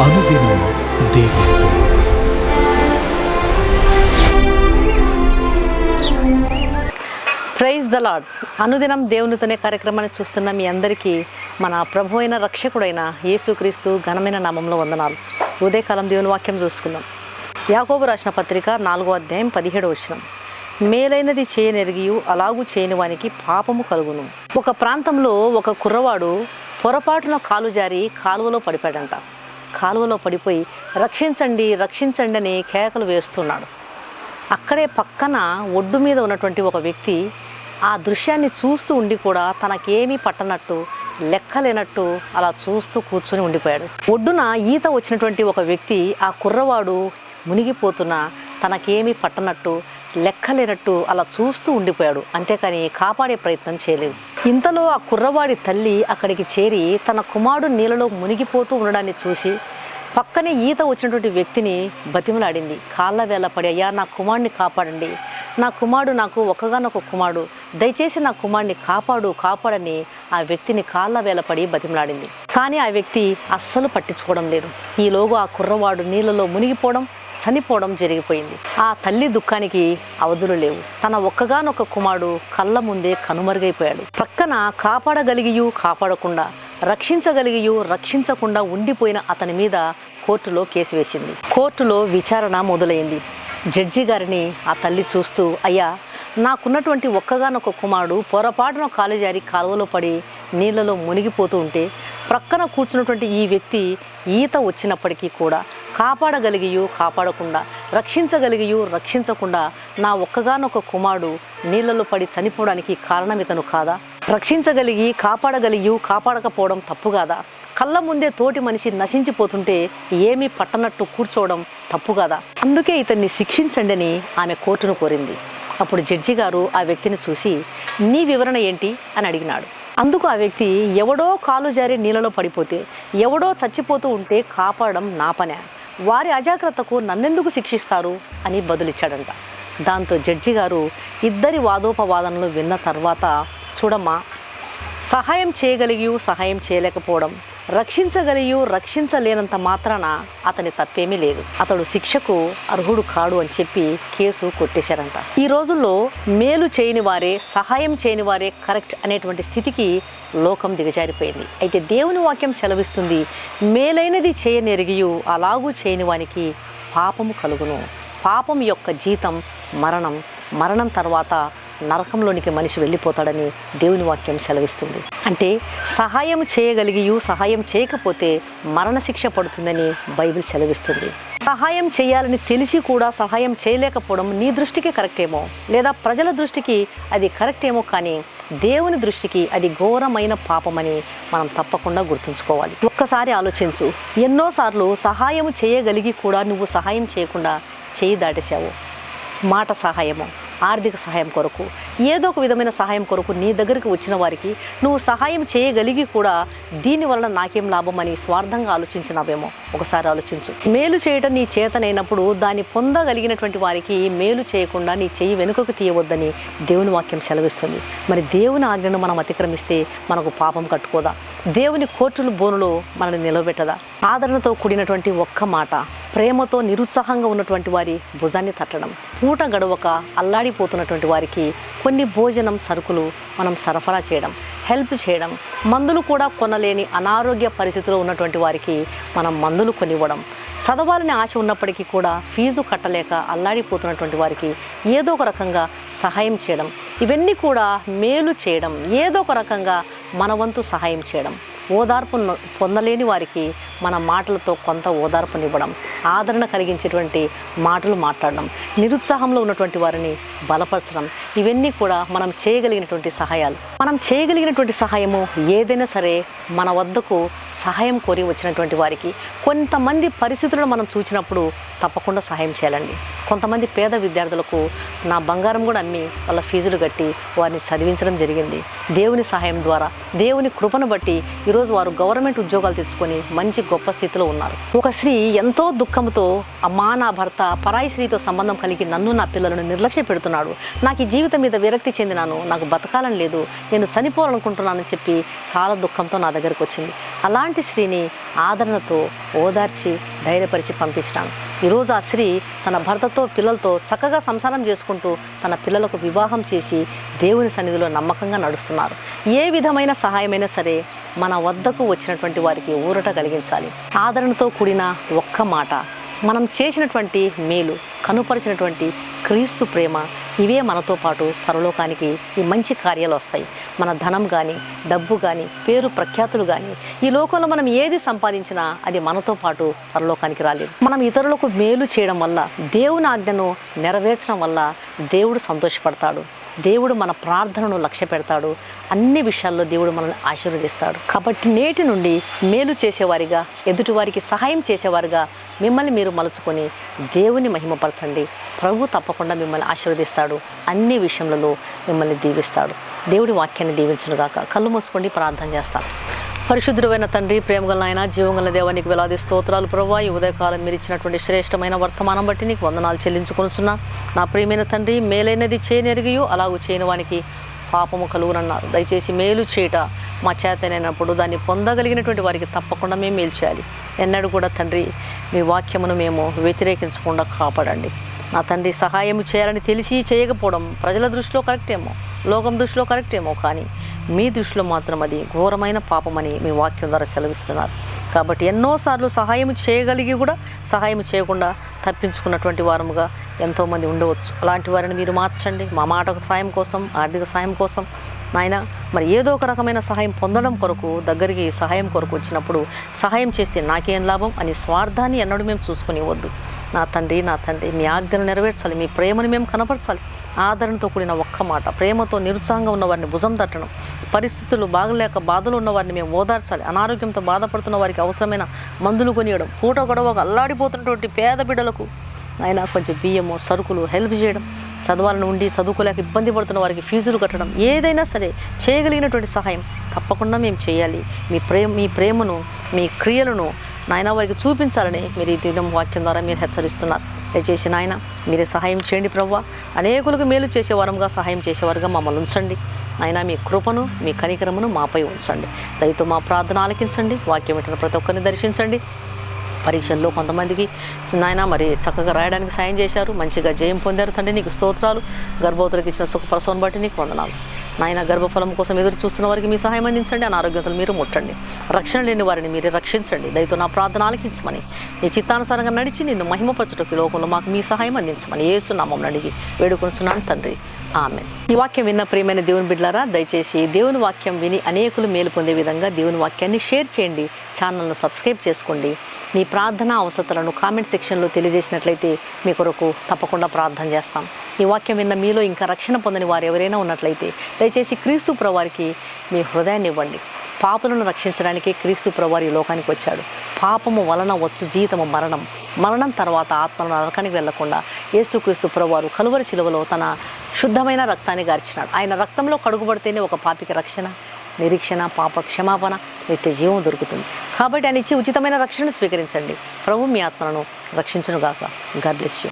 అనుదినం దేవునితో. Praise the lord. అనుదినం దేవునితోనే కార్యక్రమాన్ని చూస్తున్న మీ అందరికీ మన ప్రభు అయిన రక్షకుడైన యేసుక్రీస్తు ఘనమైన నామంలో వందనాలు. ఉదయకాలం దేవుని వాక్యం చూసుకుందాం. యాకోబు రాసిన పత్రిక 4వ అధ్యాయం 17వ వచనం. మేలైనది చేయనెరిగియు అలాగూ చేయని వానికి పాపము కలుగును. ఒక ప్రాంతంలో ఒక కుర్రవాడు పొరపాటున కాలు జారి కాలువలో పడిపోయాడంట. కాలువలో పడిపోయి రక్షించండి రక్షించండి అని కేకలు వేస్తున్నాడు. అక్కడే పక్కన ఒడ్డు మీద ఉన్నటువంటి ఒక వ్యక్తి ఆ దృశ్యాన్ని చూస్తూ ఉండి కూడా తనకేమీ పట్టనట్టు లెక్కలేనట్టు అలా చూస్తూ కూర్చొని ఉండిపోయాడు. ఒడ్డున ఈత వచ్చినటువంటి ఒక వ్యక్తి ఆ కుర్రవాడు మునిగిపోతున్నా తనకేమీ పట్టనట్టు లెక్కలేనట్టు అలా చూస్తూ ఉండిపోయాడు. అంతేకాని కాపాడే ప్రయత్నం చేయలేదు. ఇంతలో ఆ కుర్రవాడి తల్లి అక్కడికి చేరి తన కుమారుడు నీళ్ళలో మునిగిపోతూ ఉండడాన్ని చూసి పక్కనే ఈత వచ్చినటువంటి వ్యక్తిని బతిమలాడింది. కాళ్ళ వేళ పడి, అయ్యా నా కుమారుడిని కాపాడండి, నా కుమారుడు నాకు ఒక్కగానొక కుమారుడు, దయచేసి నా కుమారుడిని కాపాడని ఆ వ్యక్తిని కాళ్ళ వేళ పడి బతిమలాడింది. కానీ ఆ వ్యక్తి అస్సలు పట్టించుకోవడం లేదు. ఈలోగా ఆ కుర్రవాడు నీళ్ళలో మునిగిపోవడం, చనిపోవడం జరిగిపోయింది. ఆ తల్లి దుఃఖానికి అవధులు లేవు. తన ఒక్కగానొక కుమారుడు కళ్ళ ముందే కనుమరుగైపోయాడు. ప్రక్కన కాపాడగలిగియు కాపాడకుండా, రక్షించగలిగియు రక్షించకుండా ఉండిపోయిన అతని మీద కోర్టులో కేసు వేసింది. కోర్టులో విచారణ మొదలైంది. జడ్జి గారిని ఆ తల్లి చూస్తూ, అయ్యా నాకున్నటువంటి ఒక్కగానొక కుమారుడు పొరపాటున కాలు జారి కాలువలో పడి నీళ్ళలో మునిగిపోతూ ఉంటే ప్రక్కన కూర్చున్నటువంటి ఈ వ్యక్తి ఈత వచ్చినప్పటికీ కూడా కాపాడగలిగియు కాపాడకుండా, రక్షించగలిగియు రక్షించకుండా నా ఒక్కగానొక కుమారుడు నీళ్ళలో పడి చనిపోవడానికి కారణం ఇతను కాదా? రక్షించగలిగి కాపాడగలిగియు కాపాడకపోవడం తప్పు కాదా? కళ్ళ ముందే తోటి మనిషి నశించిపోతుంటే ఏమీ పట్టనట్టు కూర్చోవడం తప్పు కాదా? అందుకే ఇతన్ని శిక్షించండి అని ఆమె కోర్టును కోరింది. అప్పుడు జడ్జి గారు ఆ వ్యక్తిని చూసి, నీ వివరణ ఏంటి అని అడిగినాడు. అందుకు ఆ వ్యక్తి, ఎవడో కాలు జారి నీళ్ళలో పడిపోతే, ఎవడో చచ్చిపోతూ ఉంటే కాపాడడం నా పనే, వారి అజాగ్రత్తకు నన్నెందుకు శిక్షిస్తారు అని బదులిచ్చాడంట. దాంతో జడ్జి గారు ఇద్దరి వాదోపవాదనలు విన్న తర్వాత, చూడమ్మా, సహాయం చేయగలిగి సహాయం చేయలేకపోవడం, రక్షించగలిగి రక్షించలేనంత మాత్రాన అతని తప్పేమీ లేదు, అతడు శిక్షకు అర్హుడు కాడు అని చెప్పి కేసు కొట్టేశారంట. ఈ రోజుల్లో మేలు చేయని వారే, సహాయం చేయని వారే కరెక్ట్ అనేటువంటి స్థితికి లోకం దిగజారిపోయింది. అయితే దేవుని వాక్యం సెలవిస్తుంది, మేలైనది చేయనెరిగియు అలాగూ చేయని వానికి పాపము కలుగును. పాపం యొక్క జీతం మరణం, మరణం తర్వాత నరకంలోనికి మనిషి వెళ్ళిపోతాడని దేవుని వాక్యం సెలవిస్తుంది. అంటే సహాయం చేయగలిగియు సహాయం చేయకపోతే మరణశిక్ష పడుతుందని బైబిల్ సెలవిస్తుంది. సహాయం చేయాలని తెలిసి కూడా సహాయం చేయలేకపోవడం నీ దృష్టికి కరెక్ట్ ఏమో, లేదా ప్రజల దృష్టికి అది కరెక్ట్ ఏమో, కానీ దేవుని దృష్టికి అది ఘోరమైన పాపమని మనం తప్పకుండా గుర్తుంచుకోవాలి. ఒక్కసారి ఆలోచించు, ఎన్నోసార్లు సహాయం చేయగలిగి కూడా నువ్వు సహాయం చేయకుండా చేయి దాటేశావు. మాట సహాయము, ఆర్థిక సహాయం కొరకు, ఏదో ఒక విధమైన సహాయం కొరకు నీ దగ్గరికి వచ్చిన వారికి నువ్వు సహాయం చేయగలిగి కూడా దీనివలన నాకేం లాభం అని స్వార్థంగా ఆలోచించినావేమో. ఒకసారి ఆలోచించు. మేలు చేయటం నీ చేతనైనప్పుడు దాన్ని పొందగలిగినటువంటి వారికి మేలు చేయకుండా నీ చెయ్యి వెనుకకు తీయవద్దని దేవుని వాక్యం సెలవిస్తుంది. మరి దేవుని ఆజ్ఞను మనం అతిక్రమిస్తే మనకు పాపం కట్టుకోదా? దేవుని కోర్టులు బోనులో మనల్ని నిలబెట్టదా? ఆదరణతో కూడినటువంటి ఒక్క మాట, ప్రేమతో నిరుత్సాహంగా ఉన్నటువంటి వారి భుజాన్ని తట్టడం, పూట గడవక అల్లాడిపోతున్నటువంటి వారికి కొన్ని భోజనం సరుకులు మనం సరఫరా చేయడం, హెల్ప్ చేయడం, మందులు కూడా కొనలేని అనారోగ్య పరిస్థితిలో ఉన్నటువంటి వారికి మనం మందులు కొనివ్వడం, చదవాలని ఆశ ఉన్నప్పటికీ కూడా ఫీజు కట్టలేక అల్లాడిపోతున్నటువంటి వారికి ఏదో ఒక రకంగా సహాయం చేయడం, ఇవన్నీ కూడా మేలు చేయడం, ఏదో ఒక రకంగా మన వంతు సహాయం చేయడం. ఓదార్పు పొందలేని వారికి మన మాటలతో కొంత ఓదార్పునివ్వడం, ఆదరణ కలిగించేటువంటి మాటలు మాట్లాడడం, నిరుత్సాహంలో ఉన్నటువంటి వారిని బలపరచడం, ఇవన్నీ కూడా మనం చేయగలిగినటువంటి సహాయాలు. మనం చేయగలిగినటువంటి సహాయము ఏదైనా సరే మన వద్దకు సహాయం కోరి వచ్చినటువంటి వారికి, కొంతమంది పరిస్థితులను మనం చూసినప్పుడు తప్పకుండా సహాయం చేయాలండి. కొంతమంది పేద విద్యార్థులకు నా బంగారం కూడా అమ్మి వాళ్ళ ఫీజులు కట్టి వారిని చదివించడం జరిగింది. దేవుని సహాయం ద్వారా, దేవుని కృపను బట్టి ఈరోజు ఈరోజు వారు గవర్నమెంట్ ఉద్యోగాలు తెచ్చుకొని మంచి గొప్ప స్థితిలో ఉన్నారు. ఒక స్త్రీ ఎంతో దుఃఖంతో, అమ్మా నా భర్త పరాయి స్త్రీతో సంబంధం కలిగి నన్ను నా పిల్లలను నిర్లక్ష్య పెడుతున్నాడు, నాకు ఈ జీవితం మీద విరక్తి చెందినాను, నాకు బతకాలని లేదు, నేను చనిపోవాలనుకుంటున్నానని చెప్పి చాలా దుఃఖంతో నా దగ్గరకు వచ్చింది. అలాంటి స్త్రీని ఆదరణతో ఓదార్చి ధైర్యపరిచి పంపించినాను. ఈరోజు ఆ స్త్రీ తన భర్తతో పిల్లలతో చక్కగా సంసారం చేసుకుంటూ తన పిల్లలకు వివాహం చేసి దేవుని సన్నిధిలో నమ్మకంగా నడుస్తున్నారు. ఏ విధమైన సహాయమైనా సరే మన వద్దకు వచ్చినటువంటి వారికి ఊరట కలిగించాలి. ఆదరణతో కూడిన ఒక్క మాట, మనం చేసినటువంటి మేలు, కనుపరిచినటువంటి క్రీస్తు ప్రేమ, ఇవే మనతో పాటు పరలోకానికి ఈ మంచి కార్యాలు వస్తాయి. మన ధనం కానీ, డబ్బు కానీ, పేరు ప్రఖ్యాతులు కానీ, ఈ లోకంలో మనం ఏది సంపాదించినా అది మనతో పాటు పరలోకానికి రాలేదు. మనం ఇతరులకు మేలు చేయడం వల్ల, దేవుని ఆజ్ఞను నెరవేర్చడం వల్ల దేవుడు సంతోషపడతాడు. దేవుడు మన ప్రార్థనను లక్ష్య పెడతాడు. అన్ని విషయాల్లో దేవుడు మనల్ని ఆశీర్వదిస్తాడు. కాబట్టి నేటి నుండి మేలు చేసేవారిగా, ఎదుటివారికి సహాయం చేసేవారిగా మిమ్మల్ని మీరు మలుచుకొని దేవుని మహిమపరచండి. ప్రభు తప్పకుండా మిమ్మల్ని ఆశీర్వదిస్తాడు. అన్ని విషయంలో మిమ్మల్ని దీవిస్తాడు. దేవుడి వాక్యాన్ని దీవించునుగాక. కళ్ళు మూసుకోండి, ప్రార్థన చేస్తాను. పరిశుద్ధుడైన తండ్రి, ప్రేమగల నాయన, జీవంగల దేవానికి వేలాది స్తోత్రాలు ప్రభువా. ఈ ఉదయకాలం మీరు ఇచ్చినటువంటి శ్రేష్టమైన వర్తమానం బట్టి నీకు వందనాలు చెల్లించుకొనుచున్నా. నా ప్రియమైన తండ్రి, మేలైనది చేయనెరిగియో అలాగూ చేయని వానికి పాపము కలుగునన్నారు. దయచేసి మేలు చేయట మా చేతనైనప్పుడు దాన్ని పొందగలిగినటువంటి వారికి తప్పకుండా మేము మేలు చేయాలి. ఎన్నడూ కూడా తండ్రి మీ వాక్యమును మేము వ్యతిరేకించకుండా కాపాడండి. నా తండ్రి, సహాయం చేయాలని తెలిసి చేయకపోవడం ప్రజల దృష్టిలో కరెక్టేమో, లోకం దృష్టిలో కరెక్టేమో, కానీ మీ దృష్టిలో మాత్రం అది ఘోరమైన పాపమని మీ వాక్యం ద్వారా సెలవిస్తున్నారు. కాబట్టి ఎన్నోసార్లు సహాయం చేయగలిగి కూడా సహాయం చేయకుండా తప్పించుకున్నటువంటి వారముగా ఎంతోమంది ఉండవచ్చు. అలాంటి వారిని మీరు మార్చండి. మా మాటకు సాయం కోసం, ఆర్థిక సాయం కోసం నాయన, మరి ఏదో ఒక రకమైన సహాయం పొందడం కొరకు, దగ్గరికి సహాయం కొరకు వచ్చినప్పుడు సహాయం చేస్తే నాకేం లాభం అని స్వార్థాన్ని ఎన్నడూ మేము చూసుకుని వద్దు. నా తండ్రి, మీ ఆజ్ఞను నెరవేర్చాలి. మీ ప్రేమను మేము కనపరచాలి. ఆదరణతో కూడిన ఒక్క మాట, ప్రేమతో నిరుత్సాహంగా ఉన్న వారిని భుజం తట్టడం, పరిస్థితులు బాగలేక బాధలు ఉన్న వారిని మేము ఓదార్చాలి. అనారోగ్యంతో బాధపడుతున్న వారికి అవసరమైన మందులు కొనియడం, పూట గొడవకు అల్లాడిపోతున్నటువంటి పేద బిడ్డలకు అయినా కొంచెం బియ్యము, సరుకులు హెల్ప్ చేయడం, చదవాలని ఉండి చదువుకోలేక ఇబ్బంది పడుతున్న వారికి ఫీజులు కట్టడం, ఏదైనా సరే చేయగలిగినటువంటి సహాయం తప్పకుండా మేము చేయాలి. మీ ప్రేమను, మీ క్రియలను నాయన వారికి చూపించాలని మీరు ఈ దినం వాక్యం ద్వారా మీరు హెచ్చరిస్తున్నారు. దయచేసి నాయన మీరే సహాయం చేయండి ప్రభువా. అనేకులకు మేలు చేసేవారంగా, సహాయం చేసేవారుగా మమ్మల్ని ఉంచండి. నాయన మీ కృపను, మీ కనికరమును మాపై ఉంచండి. దయతో మా ప్రార్థన ఆలకించండి. వాక్యం వింటున్న ప్రతి ఒక్కరిని దర్శించండి. పరీక్షల్లో కొంతమందికి నాయన మరి చక్కగా రాయడానికి సాయం చేశారు, మంచిగా జయం పొందారు తండ్రి, నీకు స్తోత్రాలు. గర్భవతులకు ఇచ్చిన సుఖప్రసవం బట్టి నీకు వందనాలు నాయన. గర్భఫలం కోసం ఎదురు చూస్తున్న వారికి మీ సహాయం అందించండి. అనారోగ్యతలు మీరు ముట్టండి. రక్షణ లేని వారిని మీరే రక్షించండి. దయతో నా ప్రార్థన ఆలకించమని, నీ చిత్తానుసారంగా నడిచి నిన్ను మహిమపరచుటకు లోకంలో మాకు మీ సహాయం అందించమని యేసు నామమున అడిగి వేడుకొనుచున్నాను తండ్రి, ఆమేన్. ఈ వాక్యం విన్న ప్రియమైన దేవుని బిడ్డలారా, దయచేసి దేవుని వాక్యం విని అనేకులు మేలు పొందే విధంగా దేవుని వాక్యాన్ని షేర్ చేయండి. ఛానల్ను సబ్స్క్రైబ్ చేసుకోండి. మీ ప్రార్థన అవసరతలను కామెంట్ సెక్షన్లో తెలియజేసినట్లయితే మీ కొరకు తప్పకుండా ప్రార్థన చేస్తాం. ఈ వాక్యం విన్న మీలో ఇంకా రక్షణ పొందని వారు ఎవరైనా ఉన్నట్లయితే దయచేసి క్రీస్తు ప్రభువారికి మీ హృదయాన్ని ఇవ్వండి. పాపులను రక్షించడానికి క్రీస్తు ప్రభువారు ఈ లోకానికి వచ్చాడు. పాపము వలన వచ్చు జీతము మరణం, మరణం తర్వాత ఆత్మలను నరకానికి వెళ్లకుండా యేసుక్రీస్తు ప్రభువారు కలువరి శిలువలో తన శుద్ధమైన రక్తాన్ని గార్చినాడు. ఆయన రక్తంలో కడుగుబడితేనే ఒక పాపికి రక్షణ, నిరీక్షణ, పాప క్షమాపణ, నిత్య జీవం దొరుకుతుంది. కాబట్టి ఆయన ఇచ్చి ఉచితమైన రక్షణను స్వీకరించండి. ప్రభు మీ ఆత్మలను రక్షించునుగాక. God bless you.